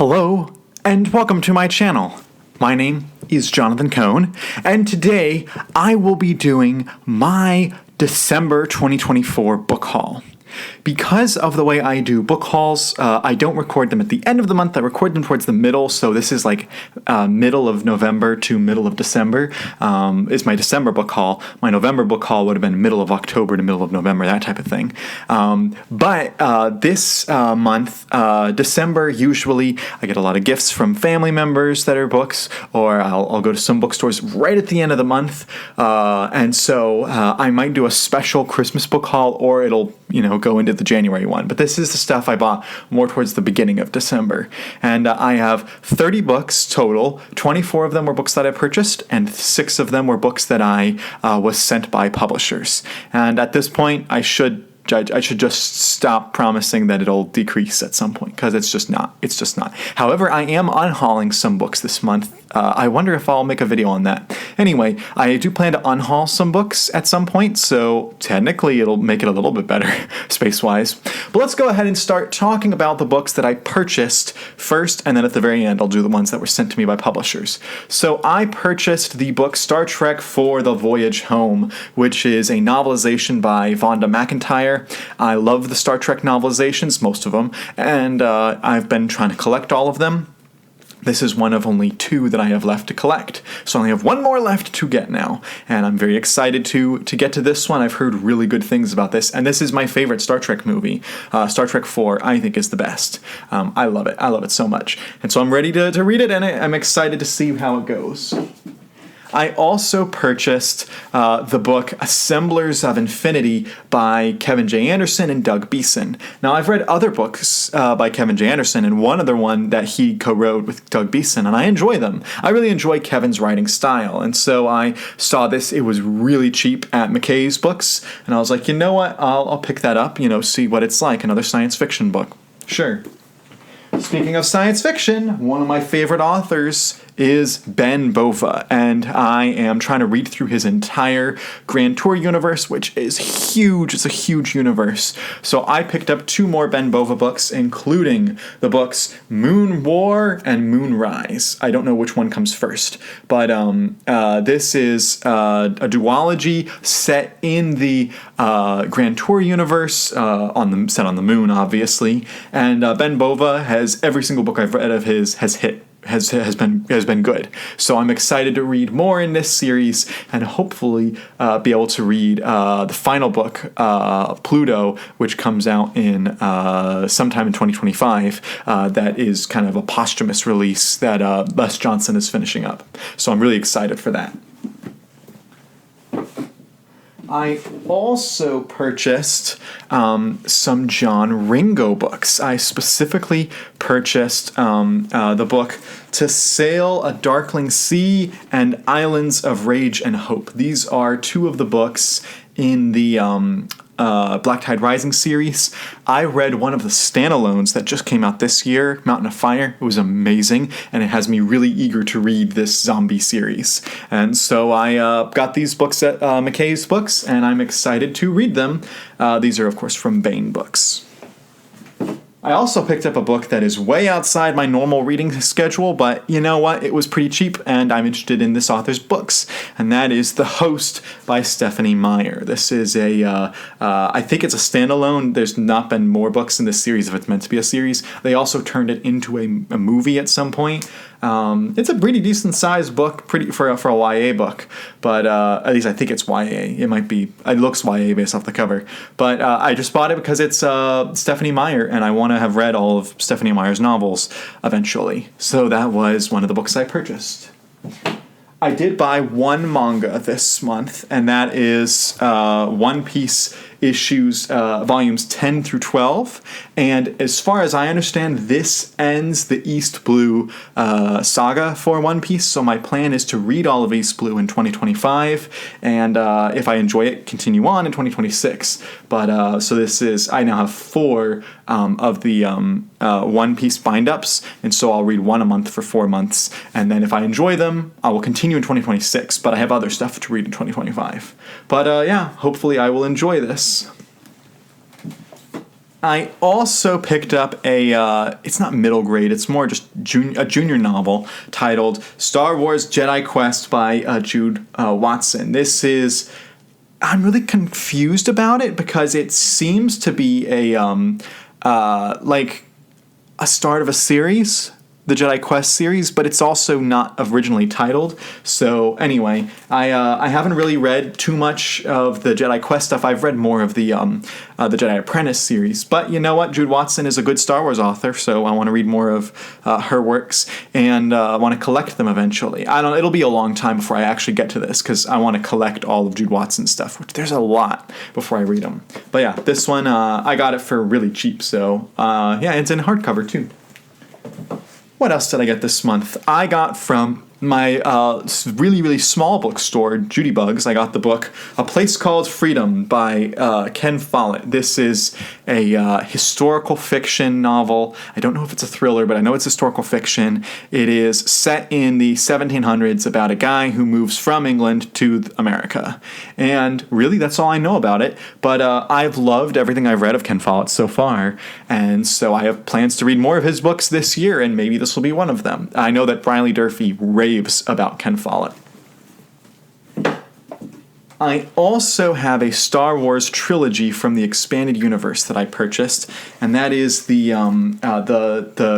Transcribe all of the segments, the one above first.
Hello, and welcome to my channel. My name is Jonathan Cohn, and today I will be doing my December 2024 book haul. Because of the way I do book hauls, I don't record them at the end of the month. I record them towards the middle, so this is like middle of November to middle of December is my December book haul. My November book haul would have been middle of October to middle of November, that type of thing. But this month, December, usually I get a lot of gifts from family members that are books, or I'll go to some bookstores right at the end of the month, and so I might do a special Christmas book haul, or it'll go into the January one. But this is the stuff I bought more towards the beginning of December. And I have 30 books total. 24 of them were books that I purchased, and 6 of them were books that I was sent by publishers. And at this point, I should just stop promising that it'll decrease at some point, because it's just not. However, I am unhauling some books this month. I wonder if I'll make a video on that. Anyway, I do plan to unhaul some books at some point, so technically it'll make it a little bit better space-wise. But let's go ahead and start talking about the books that I purchased first, and then at the very end I'll do the ones that were sent to me by publishers. So I purchased the book Star Trek for the Voyage Home, which is a novelization by Vonda McIntyre. I love the Star Trek novelizations, most of them, and I've been trying to collect all of them. This is one of only 2 that I have left to collect. So I only have 1 more left to get now. And I'm very excited to get to this one. I've heard really good things about this. And this is my favorite Star Trek movie. Star Trek 4, I think, is the best. I love it. I love it so much. And so I'm ready to read it, and I'm excited to see how it goes. I also purchased the book Assemblers of Infinity by Kevin J. Anderson and Doug Beeson. Now, I've read other books by Kevin J. Anderson, and one other one that he co-wrote with Doug Beeson, and I enjoy them. I really enjoy Kevin's writing style, and so I saw this. It was really cheap at McKay's Books, and I was like, you know what? I'll pick that up, see what it's like, another science fiction book. Sure. Speaking of science fiction, one of my favorite authors is Ben Bova, and I am trying to read through his entire Grand Tour universe, which is huge. It's a huge universe. So I picked up 2 more Ben Bova books, including the books Moon War and Moonrise. I don't know which one comes first, but this is a duology set in the Grand Tour universe, set on the moon, obviously. And Ben Bova has every single book I've read of his has been good. So I'm excited to read more in this series, and hopefully be able to read the final book, Pluto, which comes out in sometime in 2025. That is kind of a posthumous release that Les Johnson is finishing up. So I'm really excited for that. I also purchased some John Ringo books. I specifically purchased the book To Sail a Darkling Sea and Islands of Rage and Hope. These are 2 of the books in the Black Tide Rising series. I read one of the standalones that just came out this year, Mountain of Fire. It was amazing, and it has me really eager to read this zombie series. And so I got these books at McKay's Books, and I'm excited to read them. These are, of course, from Baen Books. I also picked up a book that is way outside my normal reading schedule, but you know what? It was pretty cheap, and I'm interested in this author's books, and that is The Host by Stephanie Meyer. This is I think it's a standalone. There's not been more books in this series if it's meant to be a series. They also turned it into a movie at some point. It's a pretty decent sized book, for a YA book, but at least I think it's YA. It might be. It looks YA based off the cover, but I just bought it because it's Stephanie Meyer, and I want to have read all of Stephanie Meyer's novels eventually. So that was one of the books I purchased. I did buy 1 manga this month, and that is One Piece issues volumes 10 through 12, and as far as I understand, this ends the East Blue saga for One Piece, so my plan is to read all of East Blue in 2025, and if I enjoy it, continue on in 2026. But so I now have 4 of the One Piece bind-ups, and so I'll read 1 a month for 4 months, and then if I enjoy them, I will continue in 2026, but I have other stuff to read in 2025. But hopefully I will enjoy this. I also picked up it's not middle grade, it's more just a junior novel titled Star Wars Jedi Quest by Jude Watson. I'm really confused about it because it seems to be like a start of a series, the Jedi Quest series, but it's also not originally titled. So anyway, I haven't really read too much of the Jedi Quest stuff. I've read more of the Jedi Apprentice series. But you know what? Jude Watson is a good Star Wars author, so I want to read more of her works and I want to collect them eventually. It'll be a long time before I actually get to this because I want to collect all of Jude Watson's stuff, which there's a lot before I read them. But yeah, this one I got it for really cheap. So yeah, it's in hardcover too. What else did I get this month? I got from my really, really small bookstore, Judy Bugs, I got the book A Place Called Freedom by Ken Follett. This is a historical fiction novel. I don't know if it's a thriller, but I know it's historical fiction. It is set in the 1700s about a guy who moves from England to America. And really, that's all I know about it. But I've loved everything I've read of Ken Follett so far. And so I have plans to read more of his books this year, and maybe this will be one of them. I know that Briley Durfee raves about Ken Follett. I also have a Star Wars trilogy from the expanded universe that I purchased, and that is the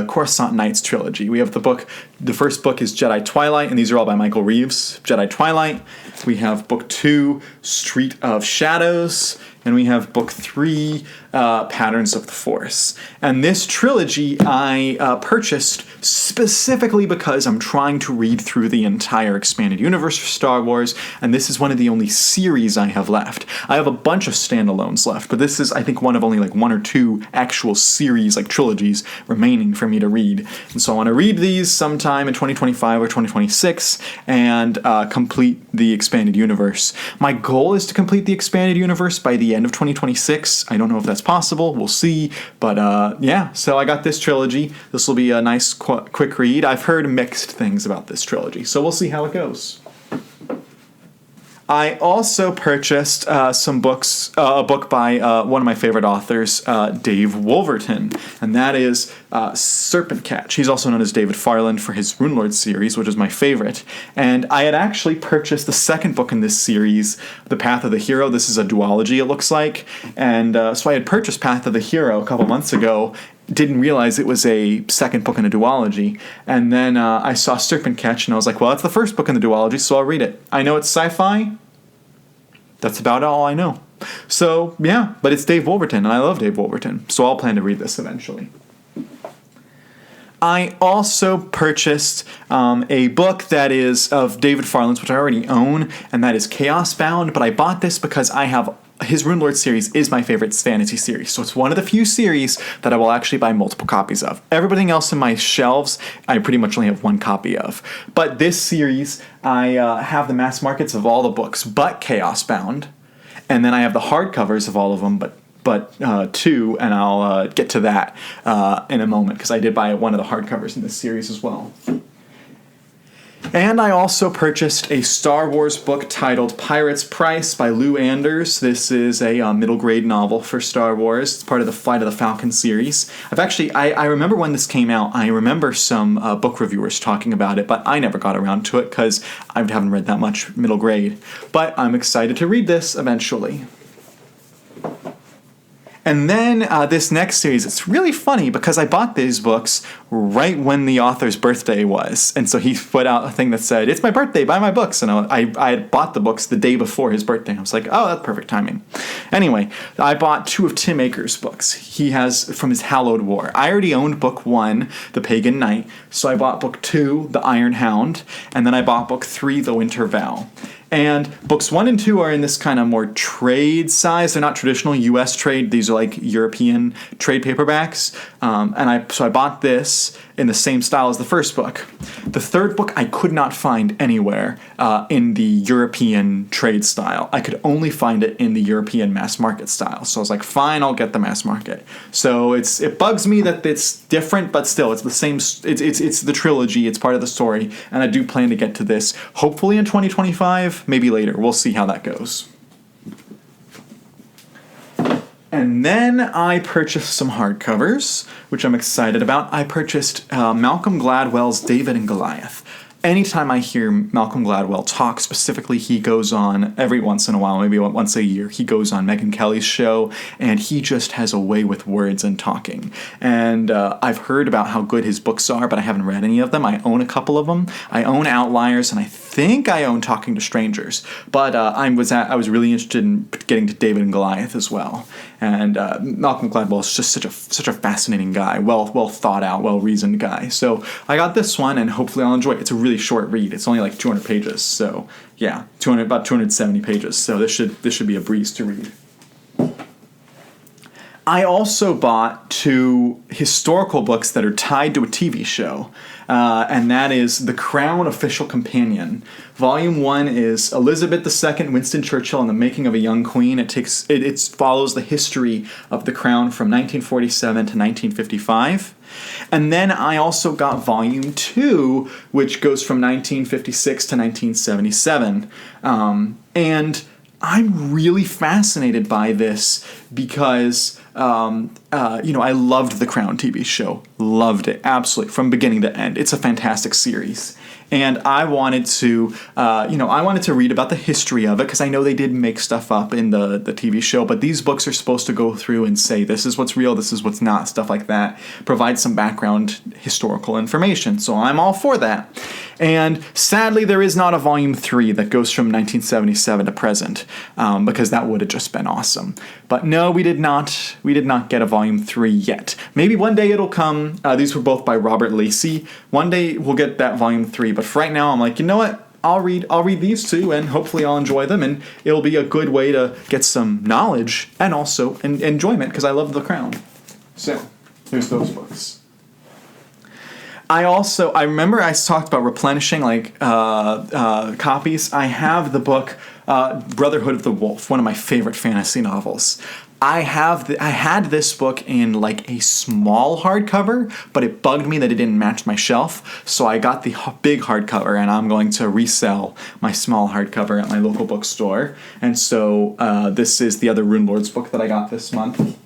Coruscant Nights trilogy. We have the first book is Jedi Twilight, and these are all by Michael Reeves. Jedi Twilight. We have book 2, Street of Shadows, and we have book 3, Patterns of the Force. And this trilogy I purchased specifically because I'm trying to read through the entire expanded universe for Star Wars, and this is one of the only series I have left. I have a bunch of standalones left, but this is, I think, one of only like 1 or 2 actual series, like trilogies, remaining for me to read. And so I want to read these sometime in 2025 or 2026 and complete the expanded universe. My goal is to complete the expanded universe by the end of 2026. I don't know if that's possible. We'll see. But yeah, so I got this trilogy. This will be a nice quick read. I've heard mixed things about this trilogy, so we'll see how it goes. I also purchased some books, a book by one of my favorite authors, Dave Wolverton, and that is Serpent Catch. He's also known as David Farland for his Runelord series, which is my favorite. And I had actually purchased the second book in this series, The Path of the Hero. This is a duology, it looks like. And so I had purchased Path of the Hero a couple months ago, didn't realize it was a second book in a duology. And then I saw Serpent Catch, and I was like, well, that's the first book in the duology, so I'll read it. I know it's sci-fi. That's about all I know. So, yeah, but it's Dave Wolverton, and I love Dave Wolverton, so I'll plan to read this eventually. I also purchased a book that is of David Farland's, which I already own, and that is Chaos Bound, but I bought this because I have his Runelord series is my favorite fantasy series, so it's one of the few series that I will actually buy multiple copies of. Everything else in my shelves, I pretty much only have one copy of. But this series, I have the mass markets of all the books but Chaos Bound, and then I have the hardcovers of all of them but 2, and I'll get to that in a moment, because I did buy one of the hardcovers in this series as well. And I also purchased a Star Wars book titled Pirate's Price by Lou Anders. This is a middle grade novel for Star Wars. It's part of the Flight of the Falcon series. I remember when this came out, I remember some book reviewers talking about it, but I never got around to it because I haven't read that much middle grade. But I'm excited to read this eventually. And then this next series, it's really funny because I bought these books right when the author's birthday was. And so he put out a thing that said, it's my birthday, buy my books. And I had bought the books the day before his birthday. I was like, oh, that's perfect timing. Anyway, I bought 2 of Tim Aker's books. He has from his Hallowed War. I already owned book 1, The Pagan Knight. So I bought book 2, The Iron Hound. And then I bought book 3, The Winter Vow. And books 1 and 2 are in this kind of more trade size. They're not traditional U.S. trade. These are like European trade paperbacks. So I bought this in the same style as the first book. The third book I could not find anywhere in the European trade style. I could only find it in the European mass market style. So I was like, fine, I'll get the mass market. So it bugs me that it's different, but still, it's the same. It's the trilogy. It's part of the story, and I do plan to get to this hopefully in 2025. Maybe later. We'll see how that goes. And then I purchased some hardcovers, which I'm excited about. I purchased Malcolm Gladwell's David and Goliath. Anytime I hear Malcolm Gladwell talk, specifically, he goes on every once in a while, maybe once a year, he goes on Megyn Kelly's show, and he just has a way with words and talking. And I've heard about how good his books are, but I haven't read any of them. I own a couple of them. I own Outliers, and I think I own Talking to Strangers. But I was really interested in getting to David and Goliath as well. And Malcolm Gladwell is just such a fascinating guy, well thought out, well reasoned guy. So I got this one, and hopefully I'll enjoy it. It's a really short read. It's only like 200 pages. So yeah, about 270 pages. So this should be a breeze to read. I also bought 2 historical books that are tied to a TV show, and that is The Crown Official Companion. Volume 1 is Elizabeth II, Winston Churchill, and the Making of a Young Queen. It follows the history of the crown from 1947 to 1955. And then I also got Volume 2, which goes from 1956 to 1977. And I'm really fascinated by this because, I loved The Crown TV show. Loved it, absolutely, from beginning to end. It's a fantastic series. And I wanted to, read about the history of it, because I know they did make stuff up in the TV show, but these books are supposed to go through and say, this is what's real, this is what's not, stuff like that. Provide some background historical information. So I'm all for that. And sadly, there is not a volume 3 that goes from 1977 to present, because that would have just been awesome. But no, we did not get a volume 3 yet. Maybe one day it'll come. These were both by Robert Lacey. One day we'll get that volume 3, but for right now I'm like, you know what? I'll read these 2, and hopefully I'll enjoy them, and it'll be a good way to get some knowledge and also enjoyment, because I love The Crown. So, there's those books. I remember I talked about replenishing copies. I have the book Brotherhood of the Wolf, one of my favorite fantasy novels. I had this book in like a small hardcover, but it bugged me that it didn't match my shelf, so I got the big hardcover, and I'm going to resell my small hardcover at my local bookstore. And so this is the other Rune Lords book that I got this month.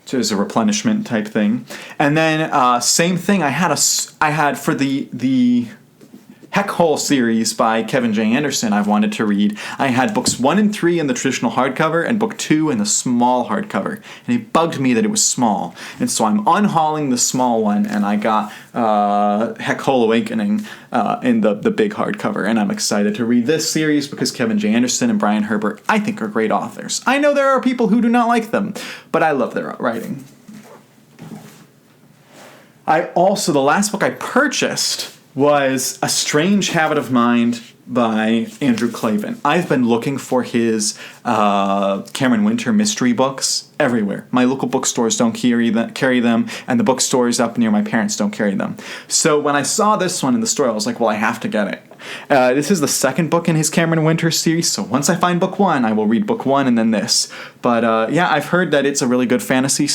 So it's a replenishment type thing. And then same thing, I had for the Hellhole series by Kevin J. Anderson I've wanted to read. I had books 1 and 3 in the traditional hardcover and book 2 in the small hardcover. And it bugged me that it was small. And so I'm unhauling the small one, and I got Hellhole Awakening in the big hardcover. And I'm excited to read this series because Kevin J. Anderson and Brian Herbert, I think, are great authors. I know there are people who do not like them, but I love their writing. The last book I purchased was A Strange Habit of Mind by Andrew Klavan. I've been looking for his Cameron Winter mystery books everywhere. My local bookstores don't carry them, and the bookstores up near my parents don't carry them. So when I saw this one in the store, I was like, well, I have to get it. This is the second book in his Cameron Winter series, so once I find book 1, I will read book 1 and then this. But I've heard that it's a really good mystery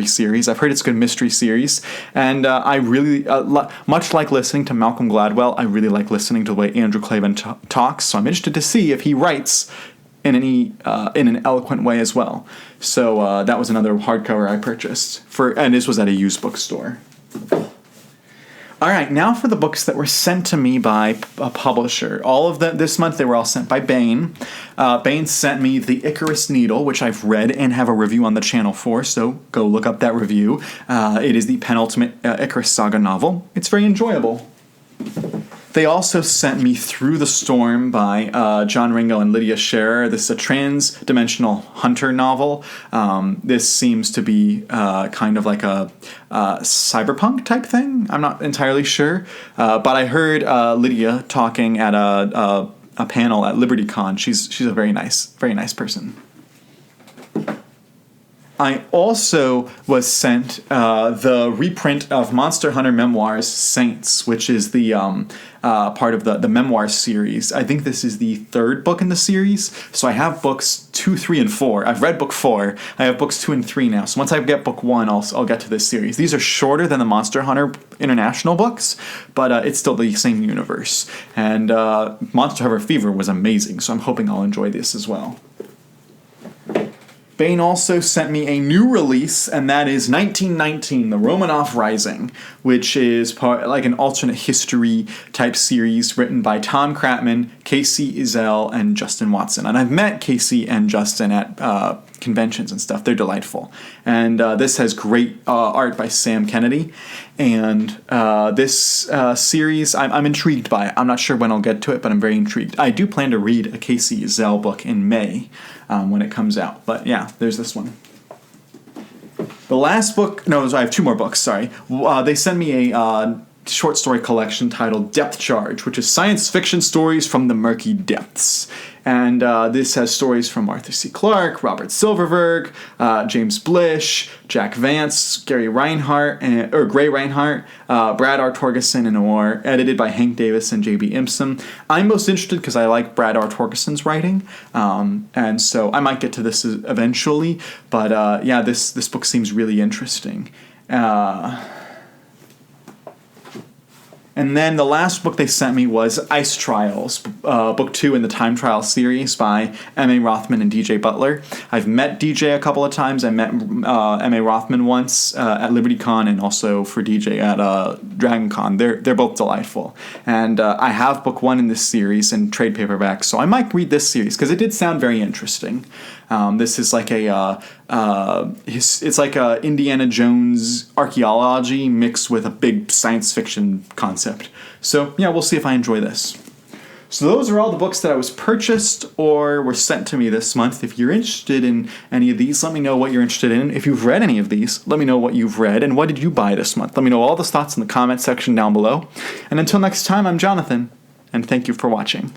series. I've heard it's a good mystery series, and I really, much like listening to Malcolm Gladwell, I really like listening to the way Andrew Klavan talks, so I'm interested to see if he writes in an eloquent way as well. So that was another hardcover I purchased, and this was at a used bookstore. All right, now for the books that were sent to me by a publisher. All of them this month, they were all sent by Baen. Baen sent me The Icarus Needle, which I've read and have a review on the channel for, so go look up that review. It is the penultimate Icarus Saga novel. It's very enjoyable. They also sent me Through the Storm by John Ringo and Lydia Scherer. This is a trans-dimensional hunter novel. This seems to be kind of like a cyberpunk type thing. I'm not entirely sure. But I heard Lydia talking at a panel at LibertyCon. She's a very nice person. I also was sent the reprint of Monster Hunter Memoirs Saints, which is the part of the Memoir series. I think this is the 3rd book in the series. So I have books 2, 3, and 4. I've read book 4. I have books 2 and 3 now. So once I get book 1, I'll get to this series. These are shorter than the Monster Hunter International books, but it's still the same universe. And Monster Hunter Fever was amazing, so I'm hoping I'll enjoy this as well. Bain also sent me a new release, and that is 1919, The Romanov Rising, which is like an alternate history type series written by Tom Kratman, Casey Izell, and Justin Watson. And I've met Casey and Justin at conventions and stuff. They're delightful. And this has great art by Sam Kennedy. And this series, I'm intrigued by it. I'm not sure when I'll get to it, but I'm very intrigued. I do plan to read a Casey Izell book in May when it comes out. But yeah, there's this one. The last book, no, I have two more books, sorry. They sent me a short story collection titled Depth Charge, which is science fiction stories from the murky depths. And this has stories from Arthur C. Clarke, Robert Silverberg, James Blish, Jack Vance, Gray Reinhardt, Brad R. Torgerson, and more, edited by Hank Davis and J.B. Impson. I'm most interested because I like Brad R. Torgerson's writing, and so I might get to this eventually. But yeah, this book seems really interesting. And then the last book they sent me was Ice Trials, book 2 in the Time Trial series by M.A. Rothman and D.J. Butler. I've met D.J. a couple of times. I met M.A. Rothman once at LibertyCon and also for D.J. at DragonCon. They're both delightful. And I have book 1 in this series in trade paperback, so I might read this series because it did sound very interesting. This is like it's like a Indiana Jones archaeology mixed with a big science fiction concept. So yeah, we'll see if I enjoy this. So those are all the books that I was purchased or were sent to me this month. If you're interested in any of these, let me know what you're interested in. If you've read any of these, let me know what you've read and what did you buy this month. Let me know all the thoughts in the comment section down below. And until next time, I'm Jonathan, and thank you for watching.